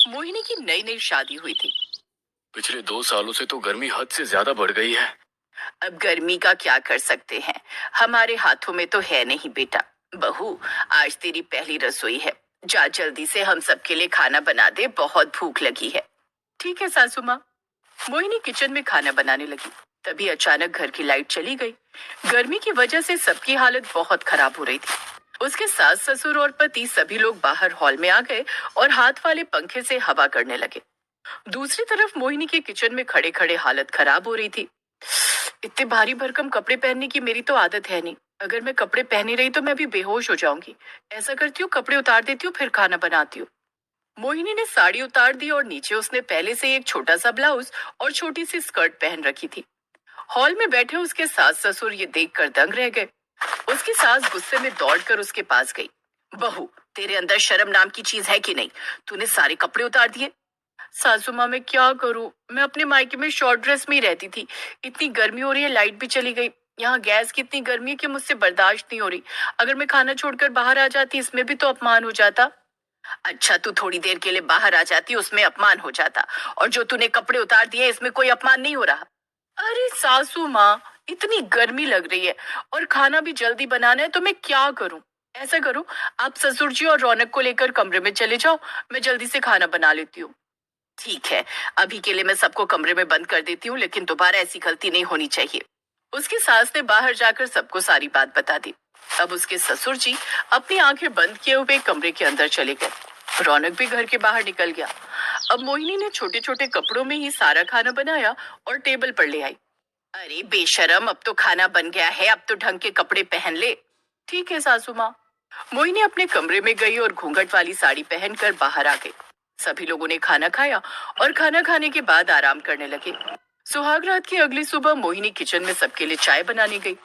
मोहिनी की नई नई शादी हुई थी। पिछले 2 सालों से तो गर्मी हद से ज्यादा बढ़ गई है। अब गर्मी का क्या कर सकते हैं, हमारे हाथों में तो है नहीं बेटा। बहू, आज तेरी पहली रसोई है। जा जल्दी से हम सबके लिए खाना बना दे, बहुत भूख लगी है। ठीक है सासू माँ। मोहिनी किचन में खाना बनाने लगी। तभी अचानक घर की लाइट चली गई। गर्मी की वजह से सबकी हालत बहुत खराब हो रही थी। उसके सास ससुर और पति सभी लोग बाहर हॉल में आ गए और हाथ वाले पंखे से हवा करने लगे। दूसरी तरफ मोहिनी के किचन में खड़े खड़े हालत खराब हो रही थी। इतने भारी भरकम कपड़े पहनने की मेरी तो आदत है नहीं। अगर मैं कपड़े पहनी रही तो मैं भी बेहोश हो जाऊंगी। ऐसा करती हूँ, कपड़े उतार देती हूँ, फिर खाना बनाती हूँ। मोहिनी ने साड़ी उतार दी और नीचे उसने पहले से एक छोटा सा ब्लाउज और छोटी सी स्कर्ट पहन रखी थी। हॉल में बैठे उसके सास ससुर ये देखकर दंग रह गए। उसकी सास गुस्से में दौड़कर उसके पास गई। बहू, तेरे अंदर शर्म नाम की चीज है कि नहीं? तूने सारे कपड़े उतार दिए। सासू माँ, मैं क्या करूँ? मैं अपने मायके में शॉर्ट ड्रेस में ही रहती थी। इतनी गर्मी हो रही है, लाइट भी चली गई। यहाँ गैस की इतनी गर्मी है कि मुझसे बर्दाश्त नहीं हो रही। अगर मैं खाना छोड़कर बाहर आ जाती, इसमें भी तो अपमान हो जाता। अच्छा, तू थोड़ी देर के लिए बाहर आ जाती, उसमें अपमान हो जाता। और जो तूने कपड़े उतार दिए, इसमें कोई अपमान नहीं हो रहा। अरे सासू माँ, इतनी गर्मी लग रही है और खाना भी जल्दी बनाना है, तो मैं क्या करूं? ऐसा करो, आप ससुर जी और रौनक को लेकर कमरे में चले जाओ। मैं जल्दी से खाना बना लेती हूँ। ठीक है, अभी के लिए मैं सबको कमरे में बंद कर देती हूँ, लेकिन दोबारा ऐसी गलती नहीं होनी चाहिए। उसकी सास ने बाहर जाकर सबको सारी बात बता दी। अब उसके ससुर जी अपनी आंखें बंद किए हुए कमरे के अंदर चले गए। रौनक भी घर के बाहर निकल गया। अब मोहिनी ने छोटे छोटे कपड़ों में ही सारा खाना बनाया और टेबल पर ले आई। अरे बेशरम, अब तो खाना बन गया है, अब तो ढंग के कपड़े पहन ले। ठीक है सासू माँ। मोहिनी अपने कमरे में गई और घूंघट वाली साड़ी पहनकर बाहर आ गई। सभी लोगों ने खाना खाया और खाना खाने के बाद आराम करने लगे। सुहाग रात की अगली सुबह मोहिनी किचन में सबके लिए चाय बनाने गई।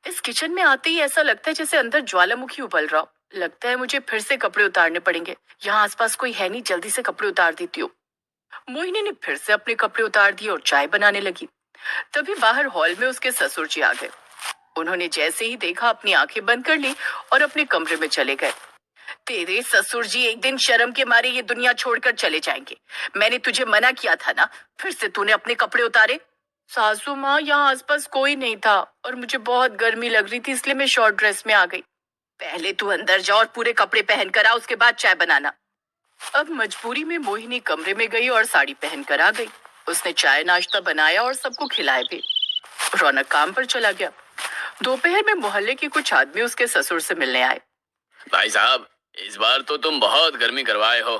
इस किचन में आते ही ऐसा लगता है जैसे अंदर ज्वालामुखी उबल रहा हो। लगता है मुझे फिर से कपड़े उतारने पड़ेंगे। यहाँ आसपास कोई है नहीं, जल्दी से कपड़े उतार देती हूँ। मोहिनी ने फिर से अपने कपड़े उतार दिए और चाय बनाने लगी। तभी बाहर हॉल में उसके ससुर जी आ गए। उन्होंने जैसे ही देखा, अपनी आंखें बंद कर ली और अपने कमरे में चले गए। तेरे ससुर जी एक दिन शर्म के मारे ये दुनिया छोड़कर चले जाएंगे। मैंने तुझे मना किया था ना, फिर से तूने अपने कपड़े उतारे। सासू माँ, यहाँ आसपास कोई नहीं था और मुझे बहुत गर्मी लग रही थी, इसलिए मैं शॉर्ट ड्रेस में आ गई। पहले तू अंदर जा और पूरे कपड़े पहन कर आ, उसके बाद चाय बनाना। अब मजबूरी में मोहिनी कमरे में गई और साड़ी पहन कर आ गई। उसने चाय नाश्ता बनाया और सबको खिलाए भी। रौनक काम पर चला गया। दोपहर में मोहल्ले के कुछ आदमी उसके ससुर से मिलने आए। भाई साहब, इस बार तो तुम बहुत गर्मी करवाए हो।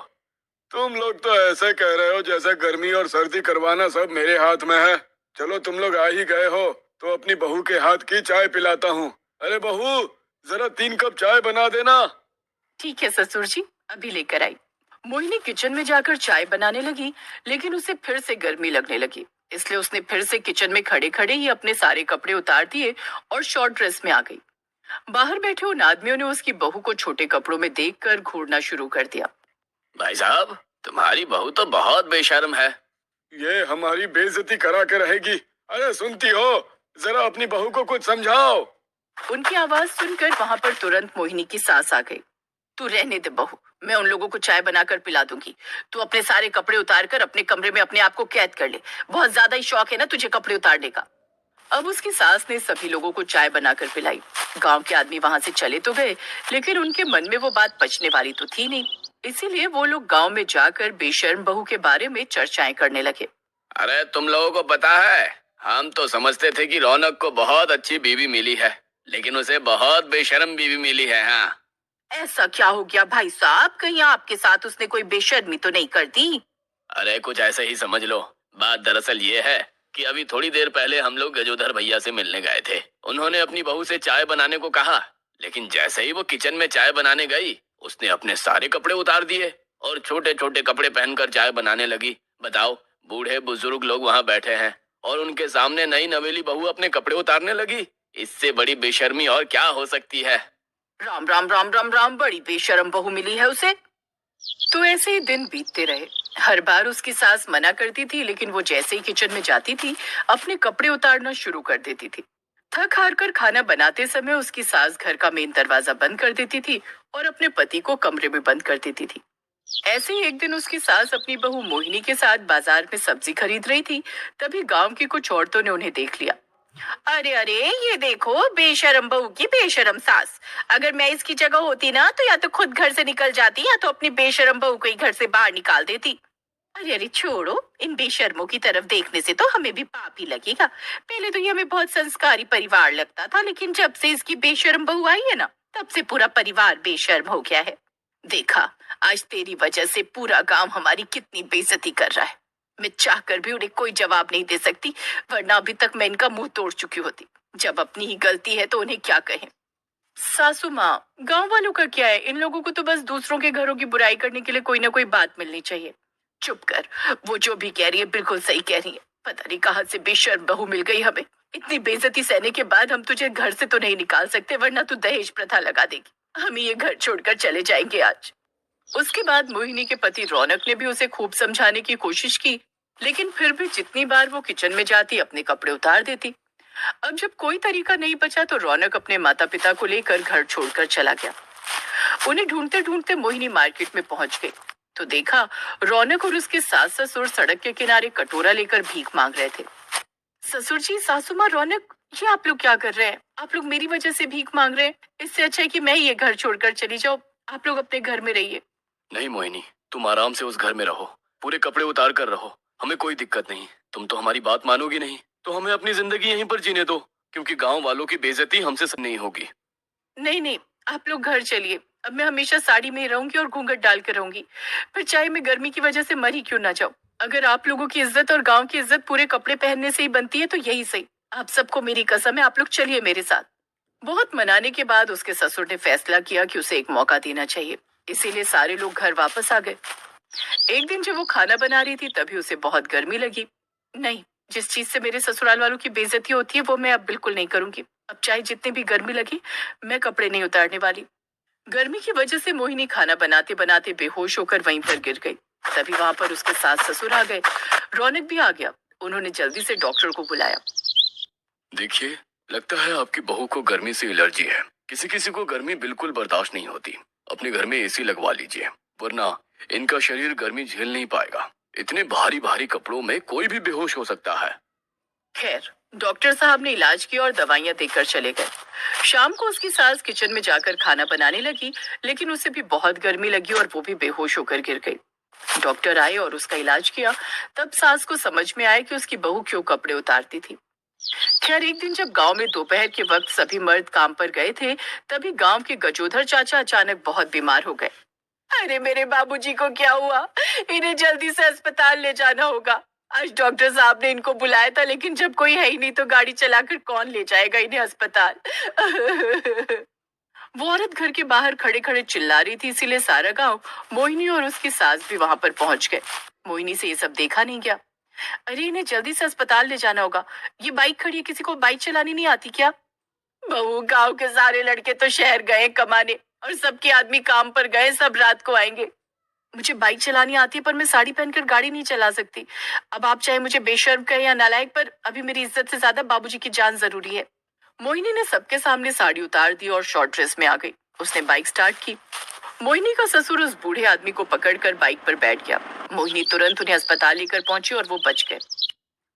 तुम लोग तो ऐसे कह रहे हो जैसे गर्मी और सर्दी करवाना सब मेरे हाथ में है। चलो, तुम लोग आ ही गए हो तो अपनी बहू के हाथ की चाय पिलाता हूँ। अरे बहू, जरा 3 कप चाय बना देना। ठीक है ससुर जी, अभी लेकर आई। मोहिनी किचन में जाकर चाय बनाने लगी, लेकिन उसे फिर से गर्मी लगने लगी। इसलिए उसने फिर से किचन में खड़े खड़े ही अपने सारे कपड़े उतार दिए और शॉर्ट ड्रेस में आ गई। बाहर बैठे उन आदमियों ने उसकी बहू को छोटे कपड़ों में देखकर घूरना शुरू कर दिया। भाई साहब, तुम्हारी बहू तो बहुत बेशर्म है। ये हमारी बेइज्जती करा के रहेगी। अरे सुनती हो, जरा अपनी बहू को कुछ समझाओ। उनकी आवाज सुनकर वहां पर तुरंत मोहिनी की सास आ गई। तू रहने दे बहू, मैं उन लोगों को चाय बनाकर पिला दूंगी। तू अपने सारे कपड़े उतार कर अपने कमरे में अपने आप को कैद कर ले। बहुत ज्यादा ही शौक है ना तुझे कपड़े उतारने का। अब उसकी सास ने सभी लोगों को चाय बनाकर पिलाई। गांव के आदमी वहां से चले तो गए, लेकिन उनके मन में वो बात पचने वाली तो थी नहीं। इसीलिए वो लोग गांव में जाकर बेशर्म बहू के बारे में चर्चाएं करने लगे। अरे तुम लोगों को पता है, हम तो समझते थे कि रौनक को बहुत अच्छी बीवी मिली है, लेकिन उसे बहुत बेशर्म बीवी मिली है। हाँ, ऐसा क्या हो गया भाई साहब? कहीं आपके साथ उसने कोई बेशर्मी तो नहीं कर दी? अरे कुछ ऐसे ही समझ लो। बात दरअसल ये है कि अभी थोड़ी देर पहले हम लोग गजोधर भैया से मिलने गए थे। उन्होंने अपनी बहू से चाय बनाने को कहा, लेकिन जैसे ही वो किचन में चाय बनाने गई, उसने अपने सारे कपड़े उतार दिए और छोटे छोटे कपड़े पहनकर चाय बनाने लगी। बताओ, बूढ़े बुजुर्ग लोग वहां बैठे हैं और उनके सामने नई नवेली बहू अपने कपड़े उतारने लगी। इससे बड़ी बेशर्मी और क्या हो सकती है? राम राम राम राम राम, बड़ी बेशर्म बहू मिली है उसे। तो ऐसे ही दिन बीतते रहे। हर बार उसकी सास मना करती थी, लेकिन वो जैसे ही किचन में जाती थी, अपने कपड़े उतारना शुरू कर देती थी। थक हार कर खाना बनाते समय उसकी सास घर का मेन दरवाजा बंद कर देती थी और अपने पति को कमरे में बंद कर देती थी। ऐसे ही एक दिन उसकी सास अपनी बहू मोहिनी के साथ बाजार में सब्जी खरीद रही थी। तभी गांव की कुछ औरतों ने उन्हें देख लिया। अरे अरे, ये देखो, बेशरम बहू की बेशरम सास। अगर मैं इसकी जगह होती ना तो या तो खुद घर से निकल जाती या तो अपनी बेशरम बहू को ही घर से बाहर निकाल देती। अरे अरे, छोड़ो, इन बेशर्मों की तरफ देखने से तो हमें भी पाप ही लगेगा। पहले तो ये हमें बहुत संस्कारी परिवार लगता था, लेकिन जब से इसकी बेशर्म बहू आई है ना, तब से पूरा परिवार बेशर्म हो गया है। देखा, आज तेरी वजह से पूरा गांव हमारी कितनी बेइज्जती कर रहा है। मैं चाहकर भी उन्हें कोई जवाब नहीं दे सकती, वरना अभी तक मैं इनका मुंह तोड़ चुकी होती। जब अपनी ही गलती है तो उन्हें क्या कहें। सासू माँ, गांव वालों का क्या है, इन लोगों को तो बस दूसरों के घरों की बुराई करने के लिए कोई ना कोई बात मिलनी चाहिए। चुप कर, वो जो भी कह रही है बिल्कुल सही कह रही है। पता नहीं कहाँ से बेशर्म बहू मिल गई हमें। इतनी बेइज्जती सहने के बाद हम तुझे घर से तो नहीं निकाल सकते, वरना तू दहेज प्रथा लगा देगी। हम ये घर छोड़कर चले जाएंगे आज। उसके बाद मोहिनी के पति रौनक ने भी उसे खूब समझाने की कोशिश की, लेकिन फिर भी जितनी बार वो किचन में जाती अपने कपड़े उतार देती। अब जब कोई तरीका नहीं बचा तो रौनक अपने माता पिता को लेकर घर छोड़कर चला गया। उन्हें ढूंढते ढूंढते मोहिनी मार्केट में पहुंच गई तो देखा, रौनक और उसके सास ससुर सड़क के किनारे कटोरा लेकर भीख मांग रहे थे। ससुर जी, सासू माँ, रौनक, ये आप लोग क्या कर रहे हैं? आप लोग मेरी वजह से भीख मांग रहे हैं। इससे अच्छा है कि मैं ये घर छोड़कर चली जाऊं। आप लोग अपने घर में रहिए। नहीं मोहिनी, तुम आराम से उस घर में रहो, पूरे कपड़े उतार कर रहो, हमें कोई दिक्कत नहीं। तुम तो हमारी बात मानोगी नहीं, तो हमें अपनी जिंदगी यहीं पर जीने दो, क्योंकि गांव वालों की बेइज्जती हमसे सहन नहीं होगी। नहीं नहीं, आप लोग घर चलिए। अब मैं हमेशा साड़ी में ही रहूंगी और घूंघट डाल कर रहूंगी, फिर चाहे मैं गर्मी की वजह से मरी क्यों ना जाऊं। अगर आप लोगों की इज्जत और गांव की इज्जत पूरे कपड़े पहनने से ही बनती है तो यही सही। आप सबको मेरी कसम है, आप लोग चलिए मेरे साथ। बहुत मनाने के बाद उसके ससुर ने फैसला किया कि उसे एक मौका देना चाहिए, इसीलिए सारे लोग घर वापस आ गए। एक दिन जब वो खाना बना रही थी तभी उसे बहुत गर्मी लगी। नहीं, जिस चीज से मेरे ससुराल वालों की बेइज्जती होती है वो मैं अब बिल्कुल नहीं करूंगी। अब चाहे जितनी भी गर्मी लगी, मैं कपड़े नहीं उतारने वाली। गर्मी की वजह से मोहिनी खाना बनाते बनाते बेहोश होकर वहीं पर गिर गई। तभी वहां पर उसके सास ससुर आ गए। रौनक भी आ गया। उन्होंने जल्दी से डॉक्टर को बुलाया। देखिए, लगता है आपकी बहू को गर्मी से एलर्जी है। किसी किसी को गर्मी बिल्कुल बर्दाश्त नहीं होती। अपने घर में एसी लगवा लीजिए, वरना इनका शरीर गर्मी झेल नहीं पाएगा। इतने भारी भारी कपड़ों में कोई भी बेहोश हो सकता है। खैर, डॉक्टर साहब ने इलाज किया और दवाइयां देकर चले गए। शाम को उसकी सास किचन में जाकर खाना बनाने लगी, लेकिन उसे भी बहुत गर्मी लगी और वो भी बेहोश होकर गिर गई। डॉक्टर आए और उसका इलाज किया। तब सास को समझ में आया कि उसकी बहू क्यों कपड़े उतारती थी। खैर, एक दिन जब गांव में दोपहर के वक्त सभी मर्द काम पर गए थे, तभी गांव के गजोधर चाचा अचानक बहुत बीमार हो गए। अरे, मेरे बाबूजी को क्या हुआ? इन्हें जल्दी से अस्पताल ले जाना होगा। आज डॉक्टर साहब ने इनको बुलाया था, लेकिन जब कोई है ही नहीं तो गाड़ी चलाकर कौन ले जाएगा इन्हें अस्पताल। वो औरत घर के बाहर खड़े खड़े चिल्ला रही थी, इसीलिए सारा गांव, मोहिनी और उसकी सास भी वहां पर पहुंच गए। मोहिनी से ये सब देखा नहीं गया। अरे, इन्हें जल्दी से अस्पताल ले जाना होगा। ये बाइक खड़ी है, किसी को बाइक चलानी नहीं आती क्या? बहू, गांव के सारे लड़के तो शहर गए कमाने और सबके आदमी काम पर गए, सब रात को आएंगे। मुझे बाइक चलानी आती है, पर मैं साड़ी पहनकर गाड़ी नहीं चला सकती। अब आप चाहे मुझे बेशर्म कहें या नालायक, पर अभी मेरी इज्जत से ज्यादा बाबूजी की जान जरूरी है। मोहिनी ने सबके सामने साड़ी उतार दी और शॉर्ट ड्रेस में आ गई। उसने बाइक स्टार्ट की। मोहिनी का ससुर उस बूढ़े आदमी को पकड़कर बाइक पर बैठ गया। मोहिनी तुरंत उन्हें अस्पताल लेकर पहुंची और वो बच गए।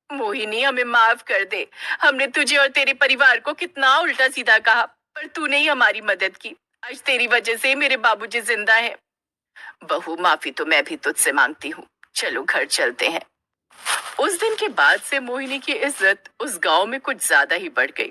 मोहिनी, हमें माफ कर दे। हमने तुझे और तेरे परिवार को कितना उल्टा सीधा कहा, पर तूने ही हमारी मदद की। आज तेरी वजह से मेरे बाबूजी जिंदा हैं। बहू, माफी तो मैं भी तुझसे मांगती हूँ। चलो घर चलते हैं। उस दिन के बाद से मोहिनी की इज्जत उस गांव में कुछ ज्यादा ही बढ़ गई।